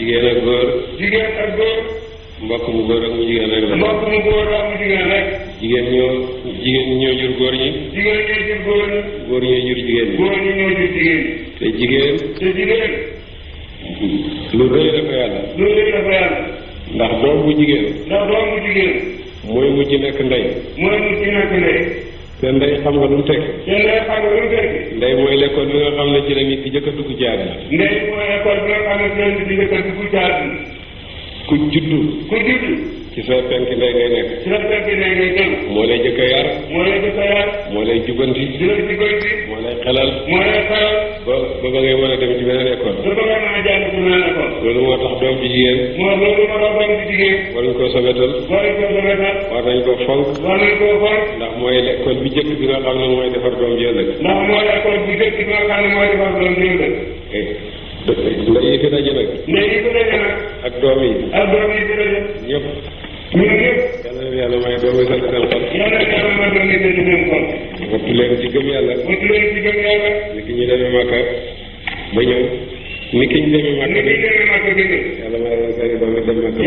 jigéen ak góor. jigéen ak góor. mbokk mu góor ak mu jigéen rek la. mbokk mu góor ak mu jigéen rek. jigéen ñoo jur góor ñi. jigéen ñoo jur góor ñi. góor ñoo jur jigéen ñi. góor ñi ñoo jur jigéen ñi. te jigéen. lu rëy la fa yàlla. lu rëy la fa yàlla. ndax doom bu jigéen. mooy mujj nekk ndey. te ndey xam nga lu mu tekki. ndey mooy l'école bi nga xam ne ci la nit di jëkk a dugg ci àddina. ndey mooy école bi nga xam ne ci la nit di jëkk a dugg ci àddina. ku juddu. ci sa penk ndey ngay nekk. moo lay jëkk a yar. moo lay jubanti. moo lay xelal. ba ngay mën a dem ci beneen école. loolu moo tax doom ci jigéen. war nañ koo sobetal. war nañ ko fonk. ndax mooy l'école bi jëkk bi nga xam ne mooy defar doom ji ëllëg. ndey yi fi daje nag. ak doom yi. ñëpp. yàlla may doom yi sant seen xol. wattu leen ci gëm yàlla. ni ki ñu demee Màkka ba ñëw. ni ki ñu demee Màkka ba ñëw. yàlla may leen seen doom yi dem Màkka.